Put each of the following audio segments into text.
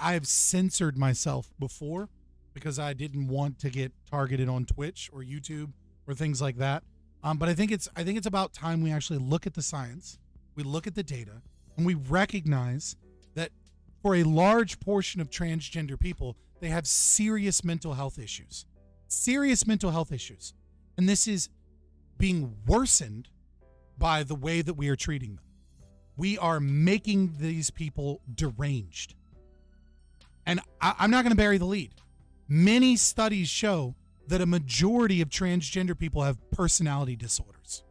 I've censored myself before because I didn't want to get targeted on Twitch or YouTube or things like that. But I think it's about time we actually look at the science, we look at the data, and we recognize that for a large portion of transgender people, they have serious mental health issues. Serious mental health issues. And this is being worsened by the way that we are treating them. We are making these people deranged. And I'm not going to bury the lead. Many studies show that a majority of transgender people have personality disorders.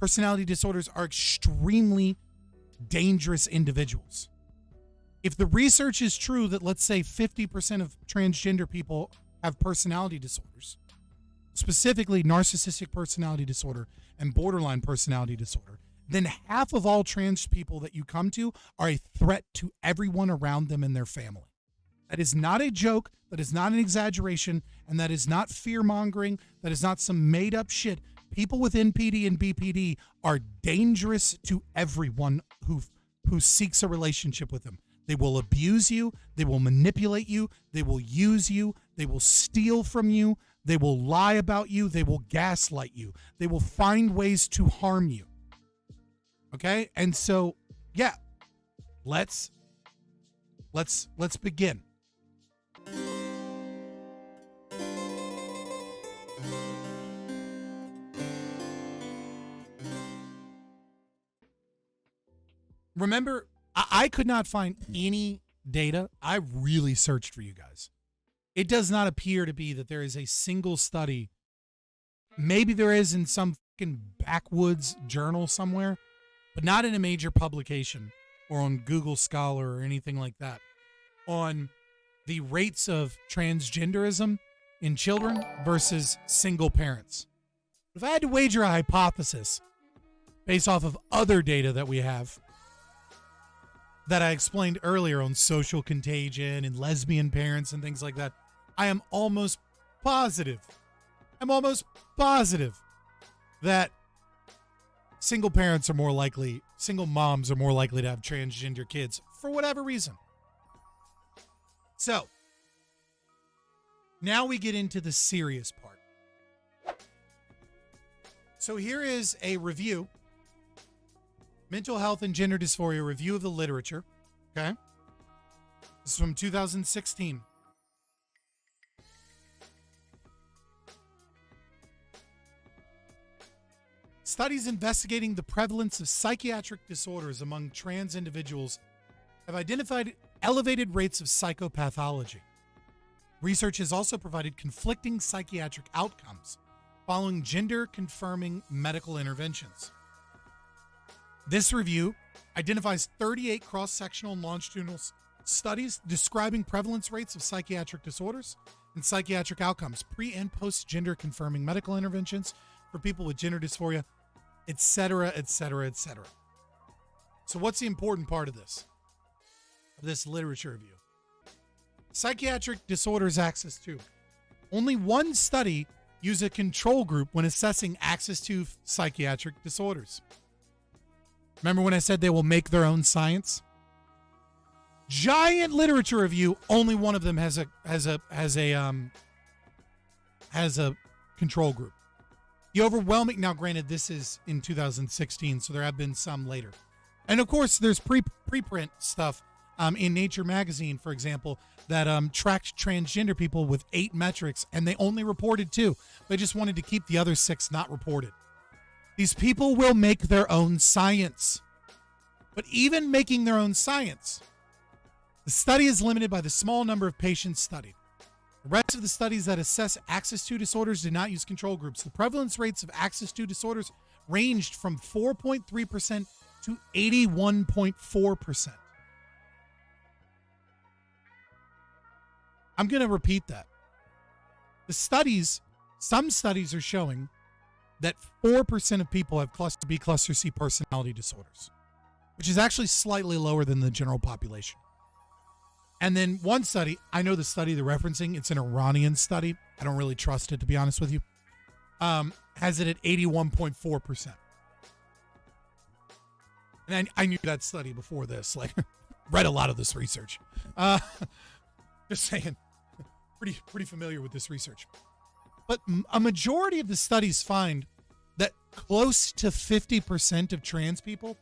Personality disorders are extremely dangerous individuals. If the research is true that, let's say, 50% of transgender people have personality disorders, specifically narcissistic personality disorder and borderline personality disorder, then half of all trans people that you come to are a threat to everyone around them and their family. That is not a joke. That is not an exaggeration. And that is not fear-mongering. That is not some made-up shit. People with NPD and BPD are dangerous to everyone who seeks a relationship with them. They will abuse you. They will manipulate you. They will use you. They will steal from you. They will lie about you. They will gaslight you. They will find ways to harm you. Okay? And so, yeah, let's begin. Remember, I could not find any data. I really searched for you guys. It does not appear to be that there is a single study. Maybe there is in some fucking backwoods journal somewhere, but not in a major publication or on Google Scholar or anything like that, on the rates of transgenderism in children versus single parents. If I had to wager a hypothesis based off of other data that we have, that I explained earlier on social contagion and lesbian parents and things like that, I am almost positive that single moms are more likely to have transgender kids for whatever reason. So, now we get into the serious part. So here is a review. Mental Health and Gender Dysphoria Review of the Literature. Okay. This is from 2016. Studies investigating the prevalence of psychiatric disorders among trans individuals have identified elevated rates of psychopathology. Research has also provided conflicting psychiatric outcomes following gender-confirming medical interventions. This review identifies 38 cross-sectional and longitudinal studies describing prevalence rates of psychiatric disorders and psychiatric outcomes, pre- and post-gender confirming medical interventions for people with gender dysphoria, etc., etc., etc. So what's the important part of this literature review? Psychiatric disorders access to. Only one study used a control group when assessing access to psychiatric disorders. Remember when I said they will make their own science? Giant literature review. Only one of them has a control group. The overwhelming, now granted, this is in 2016, so there have been some later. And of course, there's preprint stuff in Nature magazine, for example, that tracked transgender people with 8 metrics, and they only reported 2. They just wanted to keep the other 6 not reported. These people will make their own science. But even making their own science, the study is limited by the small number of patients studied. The rest of the studies that assess access to disorders did not use control groups. The prevalence rates of access to disorders ranged from 4.3% to 81.4%. I'm going to repeat that. Some studies are showing that 4% of people have cluster B, cluster C personality disorders, which is actually slightly lower than the general population. And then one study, I know the study they're referencing, it's an Iranian study. I don't really trust it, to be honest with you. Has it at 81.4%. And I knew that study before this. Like, read a lot of this research. Uh, just saying, pretty familiar with this research. But a majority of the studies find that close to 50% of trans people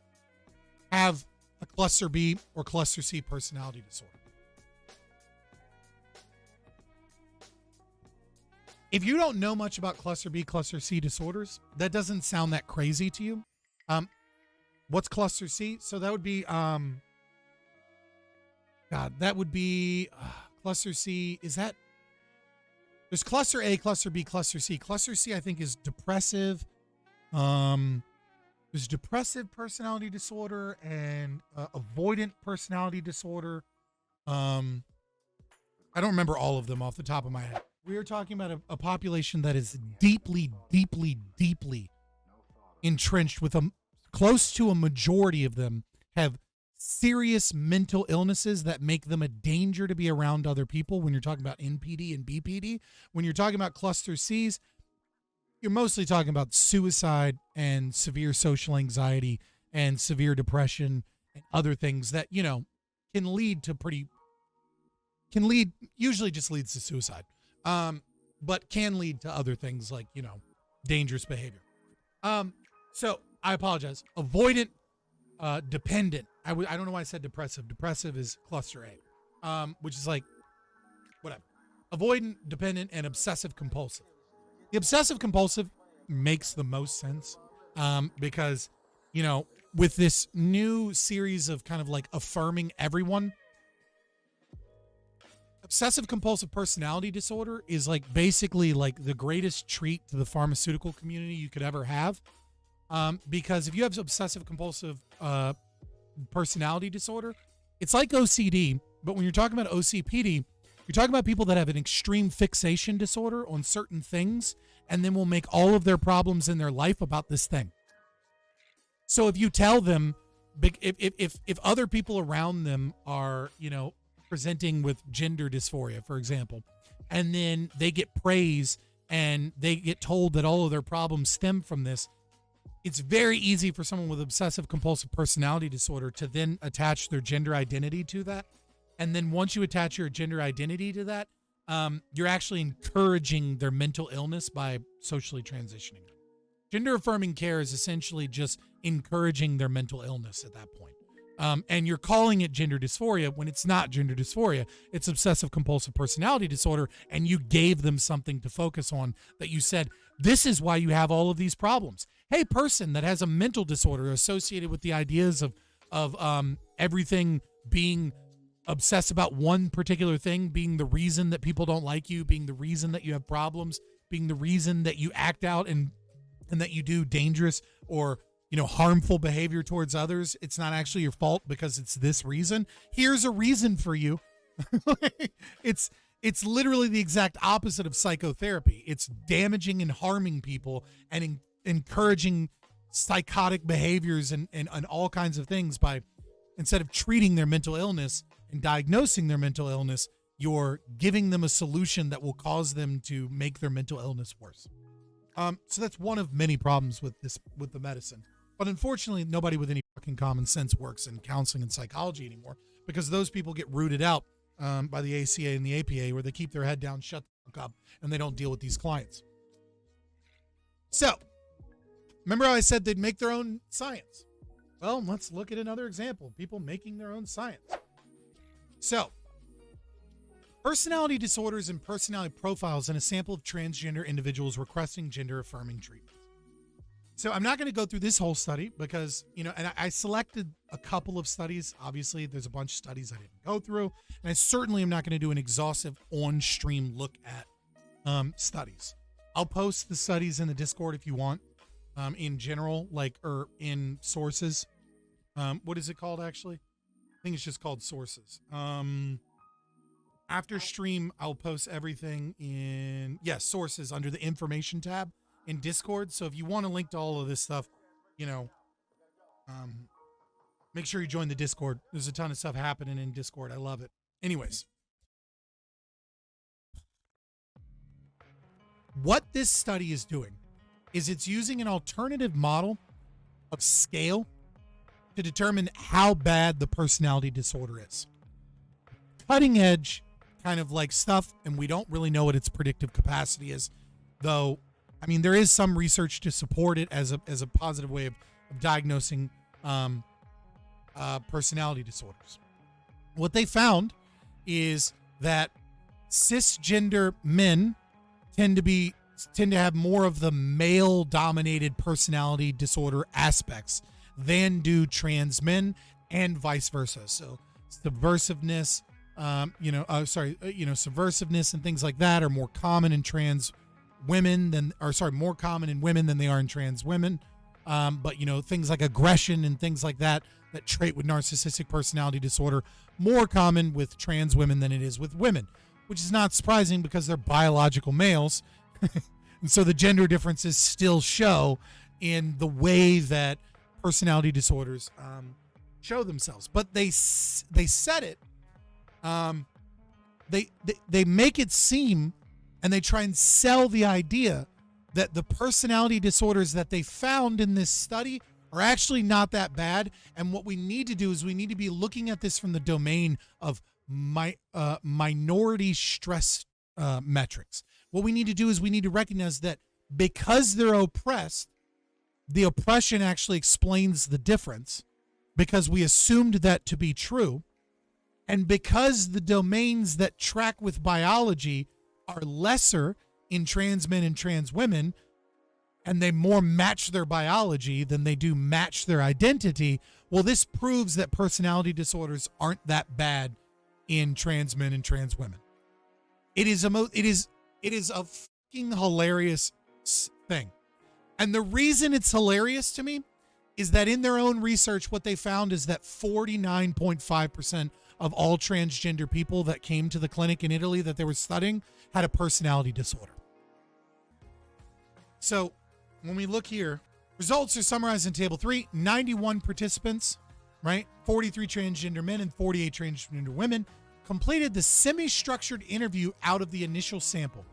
have a cluster B or cluster C personality disorder. If you don't know much about cluster B, cluster C disorders, that doesn't sound that crazy to you. What's cluster C? So that would be, cluster C. Is that, there's cluster A, cluster B, cluster C. Cluster C, I think, is depressive. There's depressive personality disorder and avoidant personality disorder. I don't remember all of them off the top of my head. We are talking about a population that is deeply, deeply, deeply entrenched with close to a majority of them have serious mental illnesses that make them a danger to be around other people. When you're talking about NPD and BPD, when you're talking about cluster Cs, you're mostly talking about suicide and severe social anxiety and severe depression and other things that, usually just leads to suicide. But can lead to other things like, dangerous behavior. So I apologize. Avoidant, dependent. I don't know why I said depressive. Depressive is cluster A, which is like, whatever. Avoidant, dependent, and obsessive compulsive. The obsessive compulsive makes the most sense, because, with this new series of kind of like affirming everyone, obsessive compulsive personality disorder is like basically like the greatest treat to the pharmaceutical community you could ever have. Because if you have obsessive compulsive personality disorder, it's like OCD, but when you're talking about OCPD, you're talking about people that have an extreme fixation disorder on certain things and then will make all of their problems in their life about this thing. So if you tell them, if other people around them are, presenting with gender dysphoria, for example, and then they get praise and they get told that all of their problems stem from this, it's very easy for someone with obsessive compulsive personality disorder to then attach their gender identity to that. And then once you attach your gender identity to that, you're actually encouraging their mental illness by socially transitioning. Gender-affirming care is essentially just encouraging their mental illness at that point. And you're calling it gender dysphoria when it's not gender dysphoria. It's obsessive compulsive personality disorder, and you gave them something to focus on that you said, this is why you have all of these problems. Hey, person that has a mental disorder associated with the ideas of everything being obsessed about one particular thing, being the reason that people don't like you, being the reason that you have problems, being the reason that you act out and that you do dangerous or harmful behavior towards others. It's not actually your fault because it's this reason. Here's a reason for you. It's literally the exact opposite of psychotherapy. It's damaging and harming people and encouraging psychotic behaviors and all kinds of things by, instead of treating their mental illness and diagnosing their mental illness, you're giving them a solution that will cause them to make their mental illness worse. So that's one of many problems with the medicine. But unfortunately, nobody with any fucking common sense works in counseling and psychology anymore, because those people get rooted out by the ACA and the APA, where they keep their head down, shut the fuck up, and they don't deal with these clients. So, remember how I said they'd make their own science? Well, let's look at another example of people making their own science. So, personality disorders and personality profiles in a sample of transgender individuals requesting gender-affirming treatment. So I'm not going to go through this whole study because, and I selected a couple of studies. Obviously, there's a bunch of studies I didn't go through. And I certainly am not going to do an exhaustive on-stream look at studies. I'll post the studies in the Discord if you want, in general, or in sources. What is it called, actually? I think it's just called sources. After stream, I'll post everything in, sources under the information tab in Discord. So if you want to link to all of this stuff, make sure you join the Discord. There's a ton of stuff happening in Discord. I love it. Anyways, what this study is doing is it's using an alternative model of scale to determine how bad the personality disorder is. Cutting edge kind of like stuff, and we don't really know what its predictive capacity is, though. I mean, there is some research to support it as a positive way of diagnosing personality disorders. What they found is that cisgender men tend to have more of the male-dominated personality disorder aspects than do trans men, and vice versa. So subversiveness, subversiveness and things like that are more common in trans women more common in women than they are in trans women. But things like aggression and things like that trait with narcissistic personality disorder, more common with trans women than it is with women, which is not surprising because they're biological males. And so the gender differences still show in the way that personality disorders show themselves. But they said it, they make it seem, and they try and sell the idea that the personality disorders that they found in this study are actually not that bad. And what we need to do is we need to be looking at this from the domain of minority stress metrics. What we need to do is we need to recognize that because they're oppressed, the oppression actually explains the difference, because we assumed that to be true. And because the domains that track with biology are lesser in trans men and trans women, and they more match their biology than they do match their identity, well, this proves that personality disorders aren't that bad in trans men and trans women. It is a fucking hilarious thing. And the reason it's hilarious to me is that in their own research, what they found is that 49.5% of all transgender people that came to the clinic in Italy that they were studying had a personality disorder. So when we look here, results are summarized in table 3. 91 participants, right? 43 transgender men and 48 transgender women completed the semi-structured interview out of the initial sample.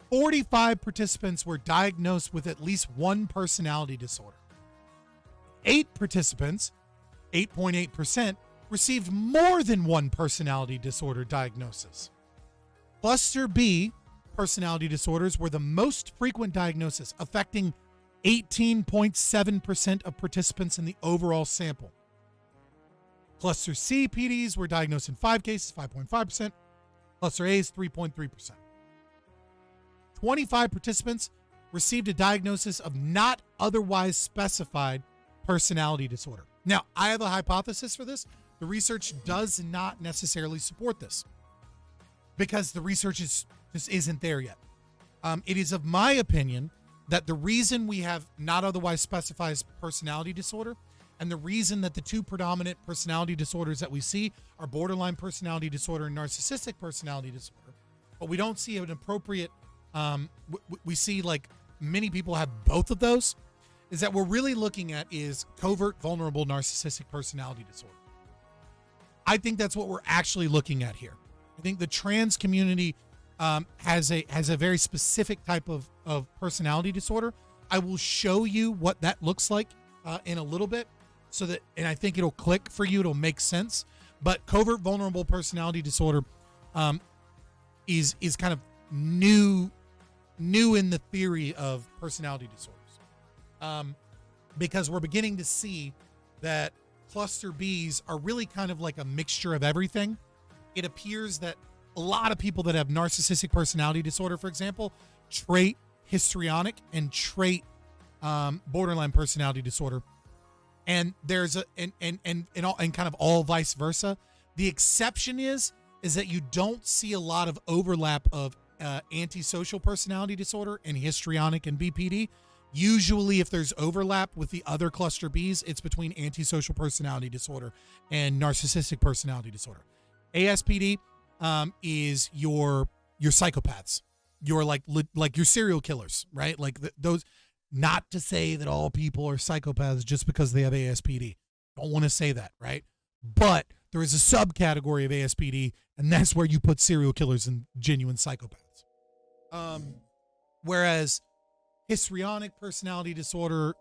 45 participants were diagnosed with at least one personality disorder. 8 participants, 8.8%, received more than one personality disorder diagnosis. Cluster B personality disorders were the most frequent diagnosis, affecting 18.7% of participants in the overall sample. Cluster C PDs were diagnosed in 5 cases, 5.5%. Cluster A's, 3.3%. 25 participants received a diagnosis of not otherwise specified personality disorder. Now, I have a hypothesis for this. The research does not necessarily support this because the research just isn't there yet. It is of my opinion that the reason we have not otherwise specified personality disorder, and the reason that the two predominant personality disorders that we see are borderline personality disorder and narcissistic personality disorder, but we don't see an appropriate, we see like many people have both of those, is that we're really looking at is covert vulnerable narcissistic personality disorder. I think that's what we're actually looking at here. I think the trans community has a very specific type of personality disorder. I will show you what that looks like in a little bit, so that, and I think it'll click for you. It'll make sense. But covert vulnerable personality disorder is kind of new in the theory of personality disorders, because we're beginning to see that cluster Bs are really kind of like a mixture of everything. It appears that a lot of people that have narcissistic personality disorder, for example, trait histrionic and trait borderline personality disorder. And there's and kind of all vice versa. The exception is that you don't see a lot of overlap of antisocial personality disorder and histrionic and BPD. Usually, if there's overlap with the other cluster Bs, it's between antisocial personality disorder and narcissistic personality disorder. ASPD is your psychopaths, your like your serial killers, right? Like those. Not to say that all people are psychopaths just because they have ASPD. Don't want to say that, right? But there is a subcategory of ASPD, and that's where you put serial killers and genuine psychopaths. Whereas histrionic personality disorder,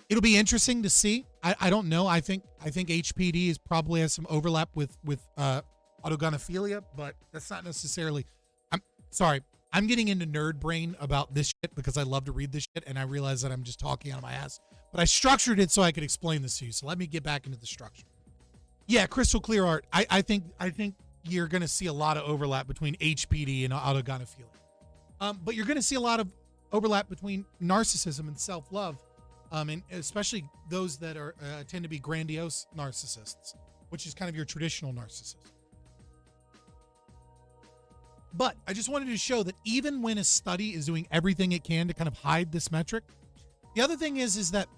It'll be interesting to see. I don't know. I think HPD is probably has some overlap with autogonophilia, but that's not necessarily. I'm sorry. I'm getting into nerd brain about this shit because I love to read this shit, and I realize that I'm just talking out of my ass. But I structured it so I could explain this to you. So let me get back into the structure. Yeah, crystal clear art. I think you're going to see a lot of overlap between HPD and autogonophilia. But you're going to see a lot of overlap between narcissism and self-love, and especially those that are tend to be grandiose narcissists, which is kind of your traditional narcissist. But I just wanted to show that even when a study is doing everything it can to kind of hide this metric, the other thing is that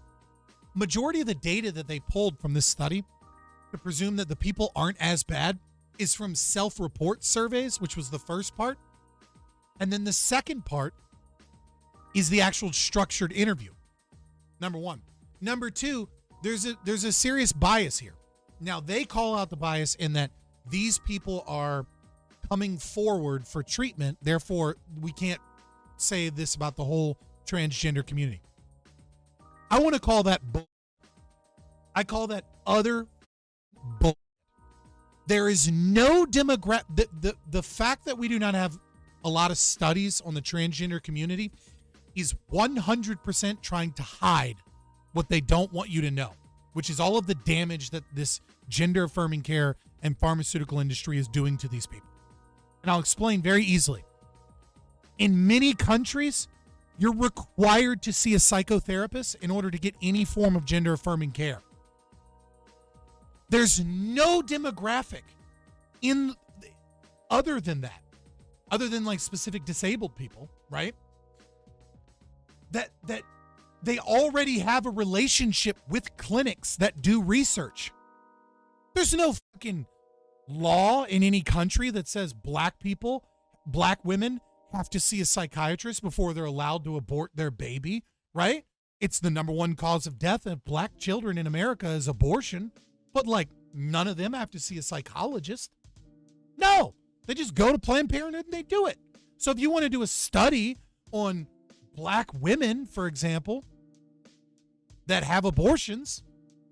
majority of the data that they pulled from this study to presume that the people aren't as bad is from self-report surveys, which was the first part. And then the second part is the actual structured interview. Number one. Number two, there's a serious bias here. Now, they call out the bias in that these people are coming forward for treatment. Therefore, we can't say this about the whole transgender community. I want to call that bull. I call that utter bull. There is no demographic. The fact that we do not have a lot of studies on the transgender community is 100% trying to hide what they don't want you to know, which is all of the damage that this gender-affirming care and pharmaceutical industry is doing to these people. And I'll explain very easily. In many countries, you're required to see a psychotherapist in order to get any form of gender-affirming care. There's no demographic in other than that, other than like specific disabled people, right? That they already have a relationship with clinics that do research. There's no fucking law in any country that says black women have to see a psychiatrist before they're allowed to abort their baby, right? It's the number one cause of death of black children in America is abortion, but like none of them have to see a psychologist. No, they just go to Planned Parenthood and they do it. So if you want to do a study on black women, for example, that have abortions,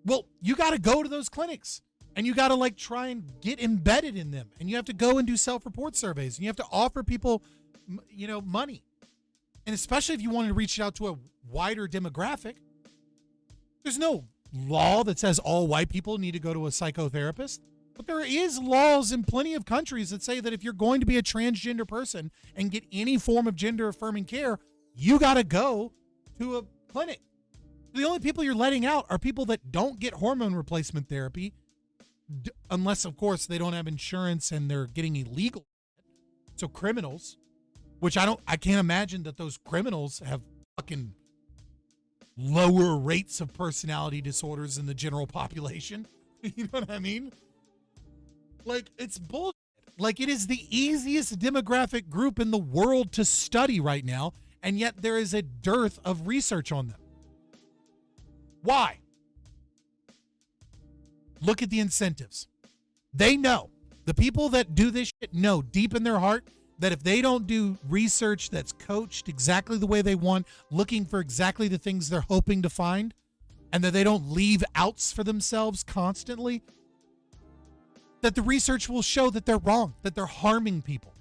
well, you got to go to those clinics. And you got to like try and get embedded in them. And you have to go and do self-report surveys. And you have to offer people, money. And especially if you wanted to reach out to a wider demographic, there's no law that says all white people need to go to a psychotherapist. But there is laws in plenty of countries that say that if you're going to be a transgender person and get any form of gender-affirming care, you got to go to a clinic. The only people you're letting out are people that don't get hormone replacement therapy, unless, of course, they don't have insurance and they're getting illegal. So criminals, which I can't imagine that those criminals have fucking lower rates of personality disorders than the general population. You know what I mean? Like, it's bullshit. Like, it is the easiest demographic group in the world to study right now, and yet there is a dearth of research on them. Why? Look at the incentives. They know. The people that do this shit know deep in their heart that if they don't do research that's coached exactly the way they want, looking for exactly the things they're hoping to find, and that they don't leave outs for themselves constantly, that the research will show that they're wrong, that they're harming people,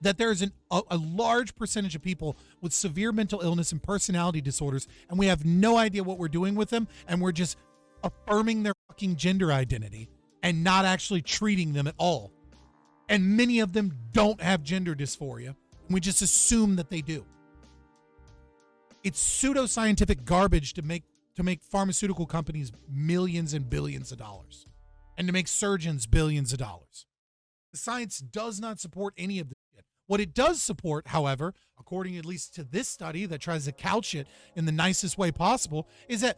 that there's a large percentage of people with severe mental illness and personality disorders, and we have no idea what we're doing with them, and we're just affirming their fucking gender identity and not actually treating them at all. And many of them don't have gender dysphoria, and we just assume that they do. It's pseudoscientific garbage to make pharmaceutical companies millions and billions of dollars, and to make surgeons billions of dollars. The science does not support any of this shit. What it does support, however, according at least to this study that tries to couch it in the nicest way possible, is that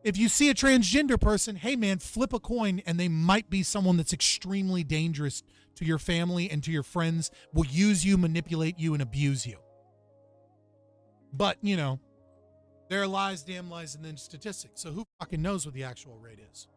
if you see a transgender person, hey man, flip a coin and they might be someone that's extremely dangerous to your family and to your friends, will use you, manipulate you, and abuse you. But, there are lies, damn lies, and then statistics. So who fucking knows what the actual rate is?